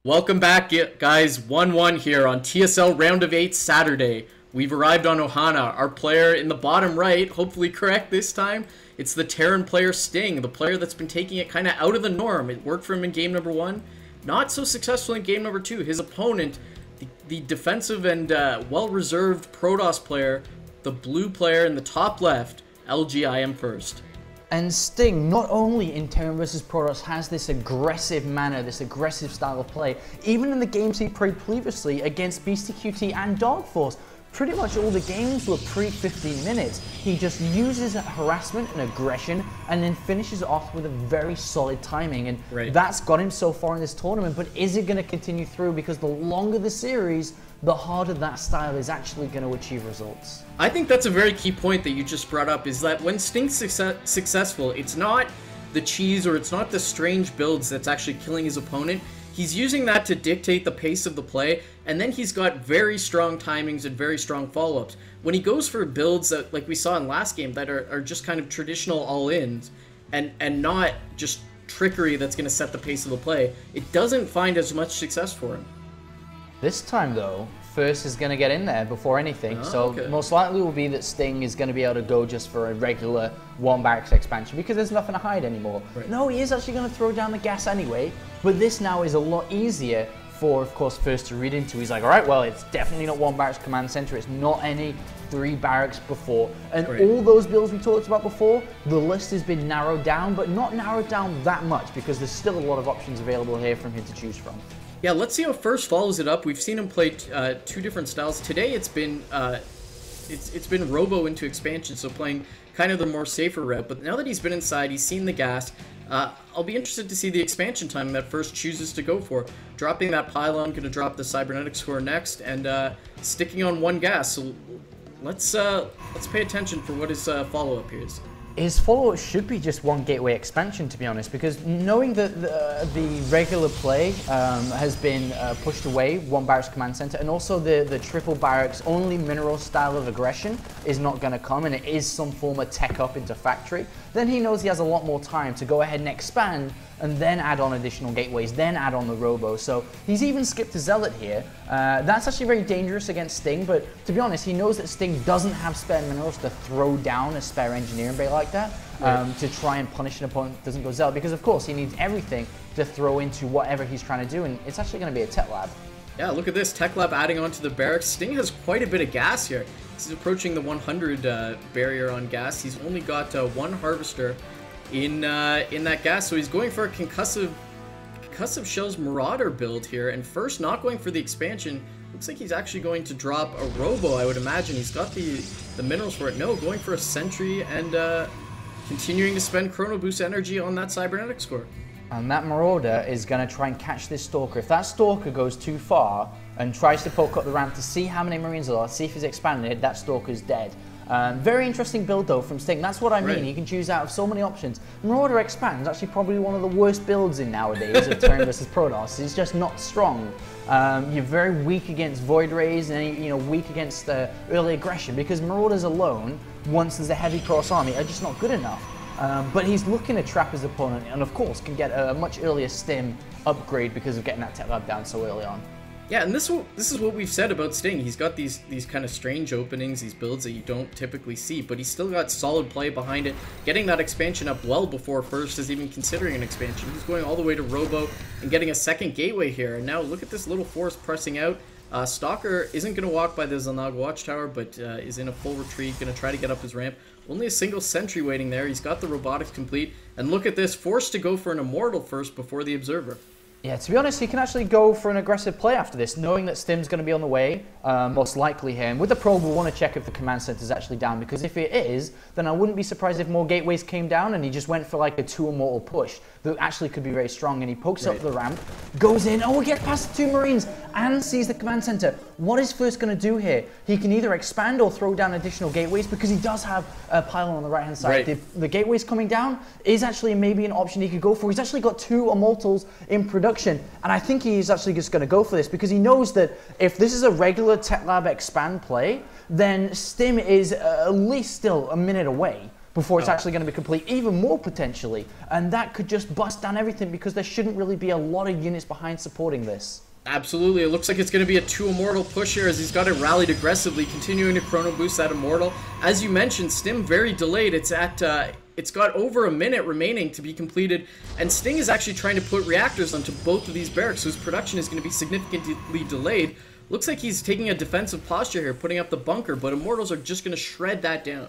Welcome back, guys. 1-1 here on TSL Round of 8 Saturday. We've arrived on Ohana. Our player in the bottom right, hopefully correct this time, it's the Terran player Sting, the player that's been taking it kind of out of the norm. It worked for him in game number 1. Not so successful in game number 2. His opponent, the defensive and well-reserved Protoss player, the blue player in the top left, LGIM first. And Sting, not only in Terran vs Protoss, has this aggressive manner, this aggressive style of play, even in the games he played previously against BCQT and Dogforce. Pretty much all the games were pre-15 minutes. He just uses harassment and aggression and then finishes off with a very solid timing. And that's got him so far in this tournament, but is it going to continue through? Because the longer the series, the harder that style is actually going to achieve results. I think that's a very key point that you just brought up, is that when Sting's successful, it's not the cheese or it's not the strange builds that's actually killing his opponent. He's using that to dictate the pace of the play, and then he's got very strong timings and very strong follow-ups. When he goes for builds that, like we saw in last game, that are just kind of traditional all-ins and not just trickery that's going to set the pace of the play, it doesn't find as much success for him. This time, though, First is going to get in there before anything, most likely will be that Sting is going to be able to go just for a regular one barracks expansion because there's nothing to hide anymore. No, he is actually going to throw down the gas anyway, but this now is a lot easier for, of course, First to read into. He's like, all right, well, it's definitely not one barracks command center, it's not any 3 barracks before, and all those builds we talked about before, the list has been narrowed down, but not narrowed down that much because there's still a lot of options available here from him to choose from. Yeah, let's see how First follows it up. We've seen him play 2 different styles. Today it's been Robo into expansion, so playing kind of the more safer route. But now that he's been inside, he's seen the gas. I'll be interested to see the expansion time that First chooses to go for. Dropping that pylon, going to drop the cybernetic score next, and sticking on 1 gas. So let's pay attention for what his follow-up here is. His follow-up should be just 1 gateway expansion, to be honest, because knowing that the regular play has been pushed away, 1 barracks command center, and also the triple barracks only mineral style of aggression is not going to come, and it is some form of tech up into factory, then he knows he has a lot more time to go ahead and expand and then add on additional gateways, then add on the Robo. So he's even skipped a Zealot here. That's actually very dangerous against Sting, but to be honest, he knows that Sting doesn't have spare minerals to throw down a spare engineering bay like that to try and punish an opponent that doesn't go Zealot, because of course he needs everything to throw into whatever he's trying to do, and it's actually going to be a Tech Lab. Yeah, look at this, Tech Lab adding on to the barracks. Sting has quite a bit of gas here. He's approaching the 100 barrier on gas. He's only got 1 Harvester in that gas, so he's going for a concussive shells Marauder build here, and First not going for the expansion. Looks like he's actually going to drop a Robo, I would imagine. He's got the minerals for it. No, going for a Sentry and continuing to spend Chrono Boost energy on that cybernetic score. And that Marauder is going to try and catch this Stalker. If that Stalker goes too far and tries to poke up the ramp to see how many Marines there are, see if he's expanded, that Stalker's dead. Very interesting build though from Sting. That's what I mean. You can choose out of so many options. Marauder Expand is actually probably one of the worst builds in nowadays of Terran vs Protoss. It's just not strong. You're very weak against Void Rays and weak against early aggression because Marauders alone, once there's a heavy cross army, are just not good enough. But he's looking to trap his opponent and of course can get a much earlier stim upgrade because of getting that Tech Lab down so early on. Yeah, and this is what we've said about Sting. He's got these kind of strange openings, these builds that you don't typically see, but he's still got solid play behind it, getting that expansion up well before First is even considering an expansion. He's going all the way to Robo and getting a 2nd gateway here. And now look at this little force pressing out. Stalker isn't going to walk by the Xel'Naga Watchtower, but is in a full retreat, going to try to get up his ramp. Only a single Sentry waiting there. He's got the robotics complete. And look at this, forced to go for an Immortal first before the Observer. Yeah, to be honest, he can actually go for an aggressive play after this, knowing that Stim's going to be on the way, most likely here. And with the probe, we'll want to check if the command center is actually down, because if it is, then I wouldn't be surprised if more gateways came down and he just went for like a 2 Immortal push that actually could be very strong. And he pokes up the ramp, goes in, oh, he gets past the 2 Marines and sees the command center. What is First going to do here? He can either expand or throw down additional gateways because he does have a pylon on the right-hand side. The gateways coming down is actually maybe an option he could go for. He's actually got 2 Immortals in production, and I think he's actually just going to go for this because he knows that if this is a regular Tech Lab expand play, then Stim is at least still a minute away. before it's actually going to be complete, even more potentially. And that could just bust down everything because there shouldn't really be a lot of units behind supporting this. Absolutely. It looks like it's going to be a 2 Immortal push here as he's got it rallied aggressively, continuing to Chrono Boost that Immortal. As you mentioned, Stim very delayed. It's got over a minute remaining to be completed, and Sting is actually trying to put reactors onto both of these barracks, whose production is going to be significantly delayed. Looks like he's taking a defensive posture here, putting up the bunker, but Immortals are just going to shred that down.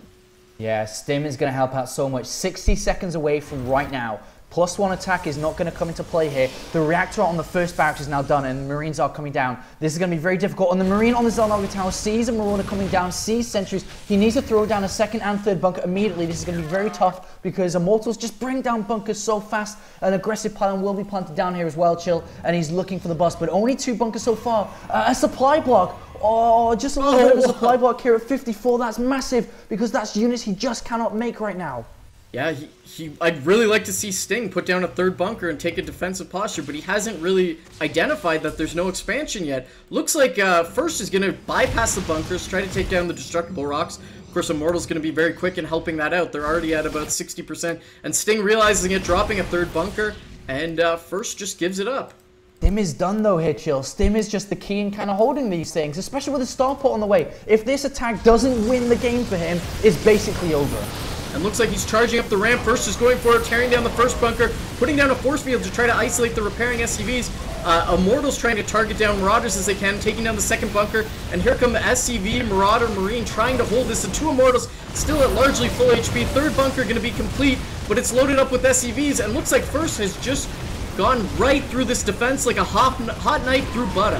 Yeah, Stim is going to help out so much. 60 seconds away from right now. +1 attack is not going to come into play here. The reactor on the first barracks is now done, and the Marines are coming down. This is going to be very difficult. And the Marine on the Zelnova Tower sees a Marauder coming down, sees sentries. He needs to throw down a second and third bunker immediately. This is going to be very tough because Immortals just bring down bunkers so fast. An aggressive pylon will be planted down here as well, Chill, and he's looking for the bus, but only 2 bunkers so far. A supply block. Oh, just a little bit of a supply block here at 54. That's massive because that's units he just cannot make right now. Yeah, I'd really like to see Sting put down a 3rd bunker and take a defensive posture, but he hasn't really identified that there's no expansion yet. Looks like First is going to bypass the bunkers, try to take down the destructible rocks. Of course, Immortal's going to be very quick in helping that out. They're already at about 60%, and Sting realizing it, dropping a 3rd bunker, and First just gives it up. Stim is done though here, Chill. Stim is just the key in kind of holding these things, especially with the starport on the way. If this attack doesn't win the game for him, it's basically over. And looks like he's charging up the ramp. First is going for it, tearing down the first bunker, putting down a force field to try to isolate the repairing SCVs. Immortals trying to target down Marauders as they can, taking down the second bunker. And here come the SCV, Marauder, Marine trying to hold this. The 2 Immortals still at largely full HP. 3rd bunker going to be complete, but it's loaded up with SCVs. And looks like First has just gone right through this defense like a hot knife through butter.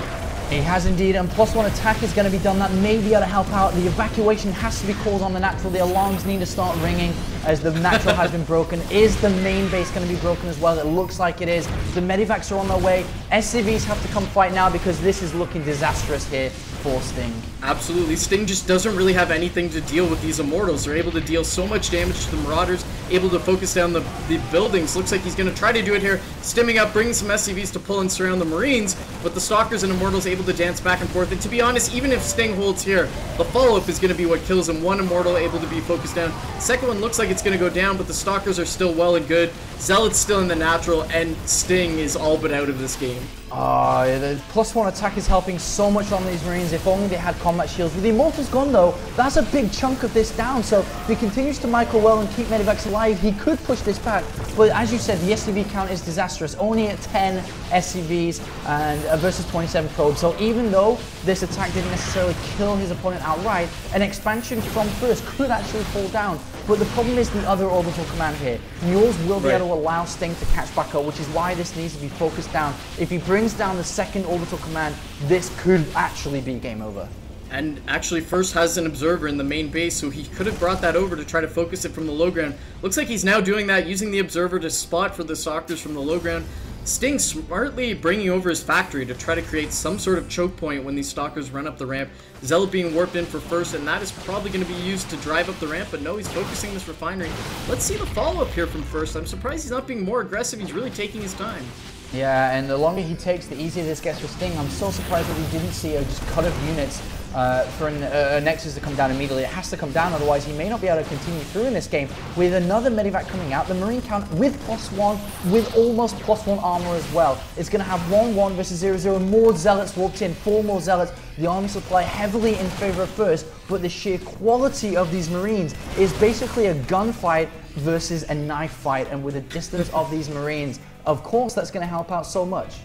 He has indeed, and +1 attack is going to be done. That may be able to help out. The evacuation has to be called on the natural. The alarms need to start ringing as the natural has been broken. Is the main base going to be broken as well? It looks like it is. The medivacs are on their way. SCVs have to come fight now because this is looking disastrous here for Sting. Absolutely. Sting just doesn't really have anything to deal with these Immortals. They're able to deal so much damage to the Marauders, able to focus down the buildings. Looks like he's going to try to do it here, stimming up, bringing some SCVs to pull and surround the Marines, but the Stalkers and Immortals able to dance back and forth. And to be honest, even if Sting holds here, the follow-up is going to be what kills him. 1 Immortal able to be focused down. Second one looks like it's going to go down, but the Stalkers are still well and good. Zealot's still in the natural, and Sting is all but out of this game. The +1 attack is helping so much on these Marines. If only they had combat shields. With the Immortals gone though, that's a big chunk of this down. So if he continues to micro well and keep medivacs alive, he could push this back. But as you said, the SCV count is disastrous. Only at 10 SCVs and versus 27 probes. So even though this attack didn't necessarily kill his opponent outright, an expansion from First could actually fall down. But the problem is the other orbital command here. Mules will be able to allow Sting to catch back up, which is why this needs to be focused down. If he brings down the second orbital command, this could actually be game over. And actually First has an observer in the main base, so he could have brought that over to try to focus it from the low ground. Looks like he's now doing that, using the observer to spot for the Stalkers from the low ground. Sting smartly bringing over his factory to try to create some sort of choke point when these Stalkers run up the ramp. Zealot being warped in for First, and that is probably going to be used to drive up the ramp, but no, he's focusing this refinery. Let's see the follow-up here from First. I'm surprised he's not being more aggressive. He's really taking his time. Yeah, and the longer he takes, the easier this gets for Sting. I'm so surprised that we didn't see a just cut of units for a Nexus to come down immediately. It has to come down, otherwise he may not be able to continue through in this game. With another medivac coming out, the Marine count with +1, with almost +1 armor as well. It's going to have 1-1 versus 0-0, more Zealots warped in, 4 more Zealots. The army supply heavily in favor of First, but the sheer quality of these Marines is basically a gunfight versus a knife fight, and with the distance of these Marines, of course that's going to help out so much.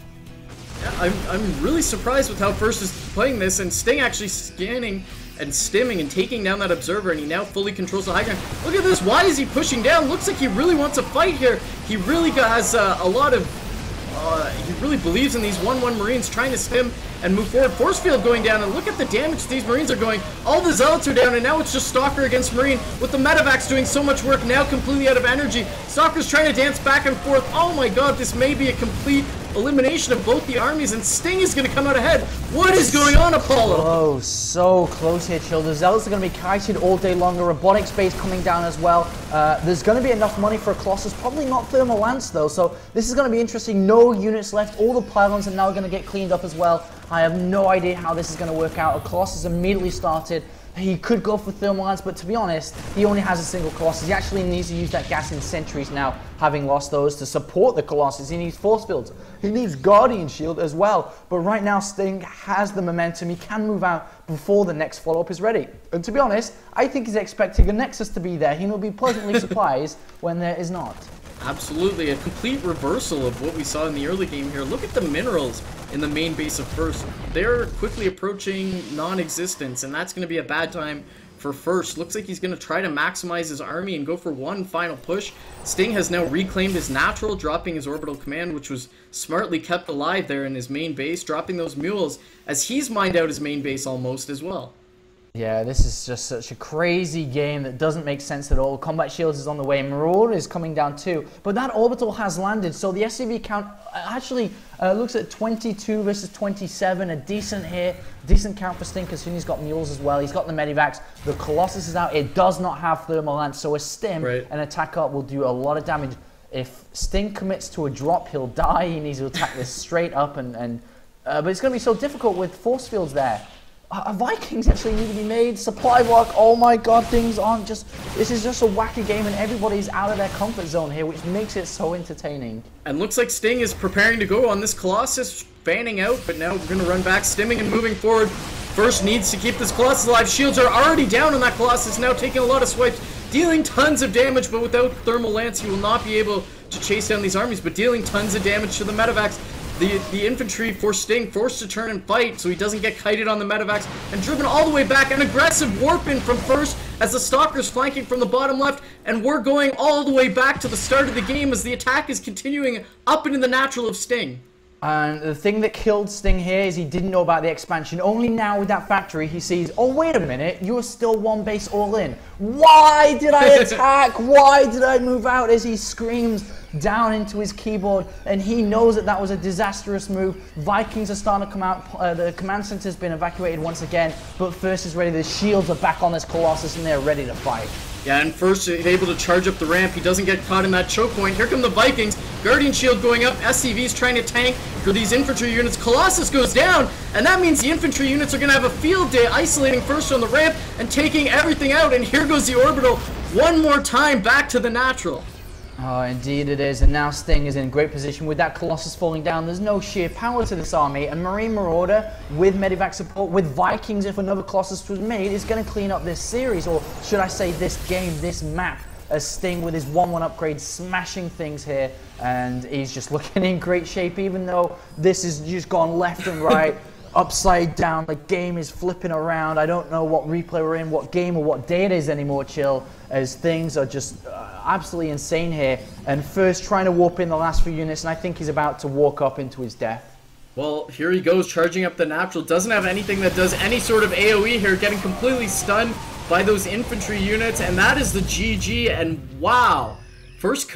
Yeah, I'm really surprised with how First is playing this, and Sting actually scanning and stimming and taking down that observer, and he now fully controls the high ground. Look at this, why is he pushing down? Looks like he really wants a fight here. He really has a lot of, he really believes in these 1-1 Marines trying to stim and move forward. Force field going down, and look at the damage these Marines are going. All the Zealots are down, and now it's just Stalker against Marine, with the medivacs doing so much work, now completely out of energy. Stalker's trying to dance back and forth. Oh my god, this may be a complete elimination of both the armies, and Sting is going to come out ahead. What is going on, Apollo? Oh, so close here, Chill. The Zealots are going to be kited all day long. A robotics base coming down as well. There's going to be enough money for a Colossus. Probably not Thermal Lance, though, so this is going to be interesting. No units left. All the pylons are now going to get cleaned up as well. I have no idea how this is going to work out. A Colossus immediately started. He could go for Thermal Lance, but to be honest, he only has a single Colossus. He actually needs to use that gas in Sentries now, having lost those to support the Colossus. He needs Force Fields. He needs Guardian Shield as well. But right now, Sting has the momentum. He can move out before the next follow-up is ready. And to be honest, I think he's expecting a Nexus to be there. He will be pleasantly surprised when there is not. Absolutely, a complete reversal of what we saw in the early game here. Look at the minerals in the main base of First. They're quickly approaching non-existence, and that's going to be a bad time for First. Looks like he's going to try to maximize his army and go for one final push. Sting has now reclaimed his natural, dropping his orbital command, which was smartly kept alive there in his main base, dropping those mules as he's mined out his main base almost as well. Yeah, this is just such a crazy game that doesn't make sense at all. Combat Shields is on the way, Marauder is coming down too, but that orbital has landed, so the SCV count actually looks at 22 versus 27, a decent hit, decent count for Sting, because he's got mules as well, he's got the Medivacs, the Colossus is out, it does not have Thermal Lance, so a Stim, an attack up will do a lot of damage. If Sting commits to a drop, he'll die, he needs to attack this straight up, but it's going to be so difficult with Force Fields there. Vikings actually need to be made. Supply block. Oh my god, things aren't just... This is just a wacky game and everybody's out of their comfort zone here, which makes it so entertaining. And looks like Sting is preparing to go on this Colossus, fanning out, but now we're going to run back, stimming and moving forward. First needs to keep this Colossus alive. Shields are already down on that Colossus, now taking a lot of swipes, dealing tons of damage, but without Thermal Lance, he will not be able to chase down these armies, but dealing tons of damage to the Medivacs. The infantry for Sting forced to turn and fight so he doesn't get kited on the Medivacs and driven all the way back. An aggressive warp in from First as the Stalker's flanking from the bottom left, and we're going all the way back to the start of the game as the attack is continuing up into the natural of Sting. And the thing that killed Sting here is he didn't know about the expansion. Only now with that factory he sees, oh wait a minute, you were still one base all in. Why did I attack? Why did I move out? As he screams down into his keyboard, and he knows that that was a disastrous move. Vikings are starting to come out. The command center has been evacuated once again, but First is ready. The shields are back on this Colossus and they're ready to fight. Yeah, and First is able to charge up the ramp. He doesn't get caught in that choke point. Here come the Vikings. Guardian Shield going up. SCV's trying to tank for these infantry units. Colossus goes down, and that means the infantry units are going to have a field day isolating First on the ramp and taking everything out. And here goes the orbital one more time back to the natural. Oh, indeed it is, and now Sting is in great position with that Colossus falling down. There's no sheer power to this army, and Marine Marauder with Medivac support, with Vikings, if another Colossus was made, is going to clean up this series, or should I say this game, this map, as Sting with his 1-1 upgrade smashing things here, and he's just looking in great shape, even though this has just gone left and right. Upside down, the game is flipping around. I don't know what replay we're in, what game or what day it is anymore, Chill, as things are just absolutely insane here. And First trying to warp in the last few units, and I think he's about to walk up into his death. Well, here he goes, charging up the natural. Doesn't have anything that does any sort of AoE here, getting completely stunned by those infantry units, and that is the GG, and wow. First